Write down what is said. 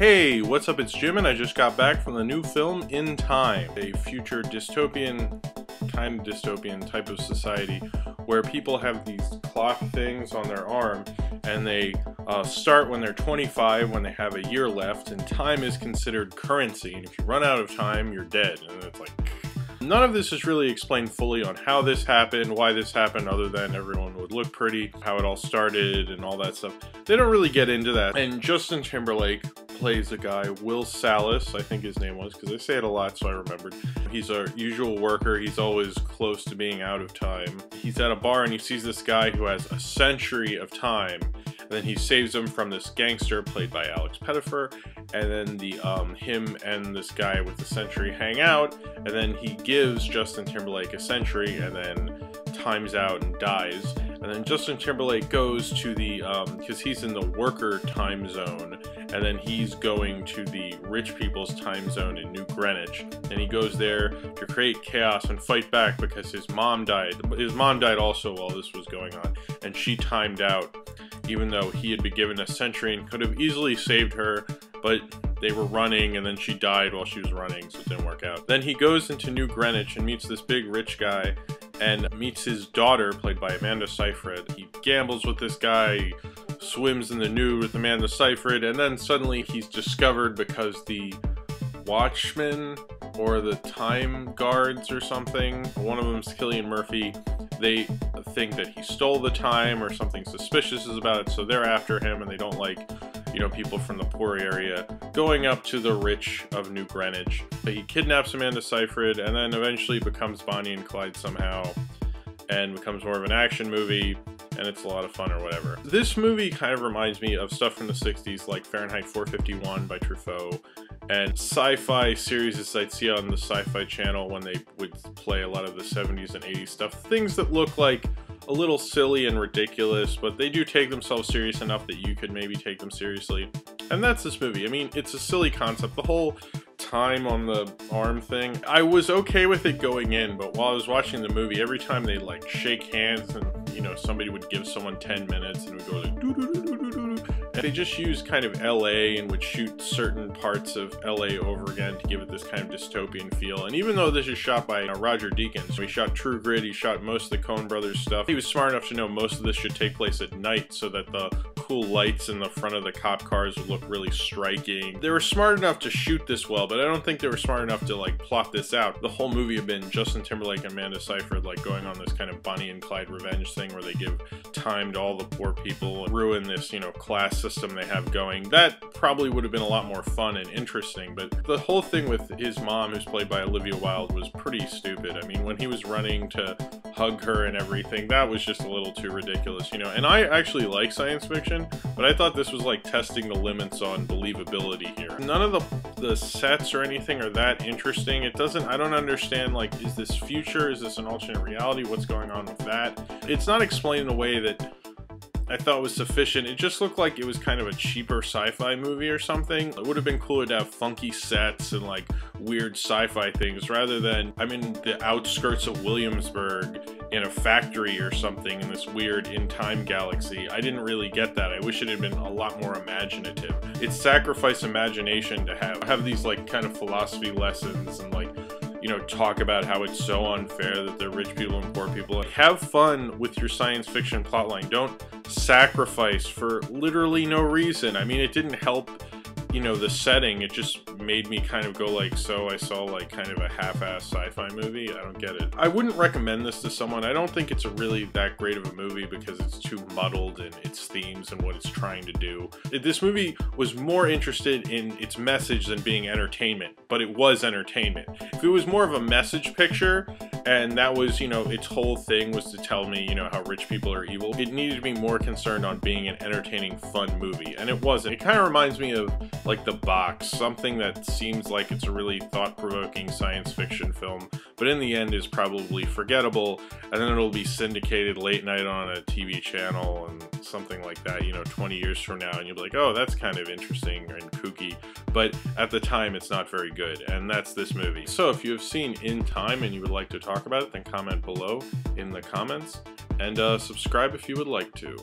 Hey, what's up? It's Jim, and I just got back from the new film In Time, a future dystopian, kind of dystopian type of society where people have these clock things on their arm, and they start when they're 25, when they have a year left, and time is considered currency, and if you run out of time, you're dead, and it's like... None of this is really explained fully on how this happened, why this happened, other than everyone would look pretty, how it all started, and all that stuff. They don't really get into that. And Justin Timberlake plays a guy, Will Salas, I think his name was, because I say it a lot, so I remembered. He's a usual worker. He's always close to being out of time. He's at a bar and he sees this guy who has a century of time. And then he saves him from this gangster played by Alex Pettyfer, and then him and this guy with the century hang out, and then he gives Justin Timberlake a century and then times out and dies. And then Justin Timberlake goes to the, because he's in the worker time zone, and then he's going to the rich people's time zone in New Greenwich, and he goes there to create chaos and fight back because his mom died. His mom died also while this was going on, and she timed out, even though he had been given a century and could have easily saved her, but they were running and then she died while she was running, so it didn't work out. Then he goes into New Greenwich and meets this big rich guy and meets his daughter, played by Amanda Seyfried. He gambles with this guy, swims in the nude with Amanda Seyfried, and then suddenly he's discovered because the watchmen or the time guards or something, one of them's Cillian Murphy, they think that he stole the time or something suspicious is about it, so they're after him, and they don't like, you know, people from the poor area going up to the rich of New Greenwich. But he kidnaps Amanda Seyfried and then eventually becomes Bonnie and Clyde somehow and becomes more of an action movie, and it's a lot of fun or whatever. This movie kind of reminds me of stuff from the 60s like Fahrenheit 451 by Truffaut and sci-fi series I'd see on the Sci-Fi channel when they would play a lot of the 70s and 80s stuff. Things that look like a little silly and ridiculous, but they do take themselves serious enough that you could maybe take them seriously. And that's this movie. I mean, it's a silly concept. The whole time on the arm thing, I was okay with it going in, but while I was watching the movie, every time they like shake hands and, you know, somebody would give someone 10 minutes and it would go like doo doo doo doo doo doo. And they just used kind of LA and would shoot certain parts of LA over again to give it this kind of dystopian feel. And even though this is shot by Roger Deakins, so he shot True Grit, he shot most of the Coen Brothers stuff, he was smart enough to know most of this should take place at night so that the cool lights in the front of the cop cars would look really striking. They were smart enough to shoot this well, but I don't think they were smart enough to like plot this out. The whole movie had been Justin Timberlake and Amanda Seyfried like going on this kind of Bonnie and Clyde revenge thing where they give time to all the poor people and ruin this, you know, class system they have going. That probably would have been a lot more fun and interesting, but the whole thing with his mom, who's played by Olivia Wilde, was pretty stupid. I mean, when he was running to hug her and everything, that was just a little too ridiculous, you know. And I actually like science fiction, but I thought this was like testing the limits on believability here. None of the sets or anything are that interesting. It doesn't, I don't understand, like, is this future? Is this an alternate reality? What's going on with that? It's not explained in a way that I thought was sufficient. It just looked like it was kind of a cheaper sci-fi movie or something. It would have been cooler to have funky sets and like weird sci-fi things rather than, I'm in the outskirts of Williamsburg in a factory or something in this weird in-time galaxy. I didn't really get that. I wish it had been a lot more imaginative. It sacrificed imagination to have these like kind of philosophy lessons and like, you know, talk about how it's so unfair that they're rich people and poor people. Have fun with your science fiction plotline. Don't sacrifice for literally no reason. I mean, it didn't help, you know, the setting. It just made me kind of go like, so I saw like kind of a half-ass sci-fi movie. I don't get it. I wouldn't recommend this to someone. I don't think it's a really that great of a movie because it's too muddled in its themes and what it's trying to do. This movie was more interested in its message than being entertainment, but it was entertainment. If it was more of a message picture and that was, you know, its whole thing was to tell me, you know, how rich people are evil, it needed to be more concerned on being an entertaining, fun movie, and it wasn't. It kind of reminds me of like The Box, something that seems like it's a really thought-provoking science fiction film, but in the end is probably forgettable, and then it'll be syndicated late night on a TV channel and something like that, you know, 20 years from now, and you'll be like, oh, that's kind of interesting and kooky, but at the time it's not very good, and that's this movie. So if you have seen In Time and you would like to talk about it, then comment below in the comments, and subscribe if you would like to.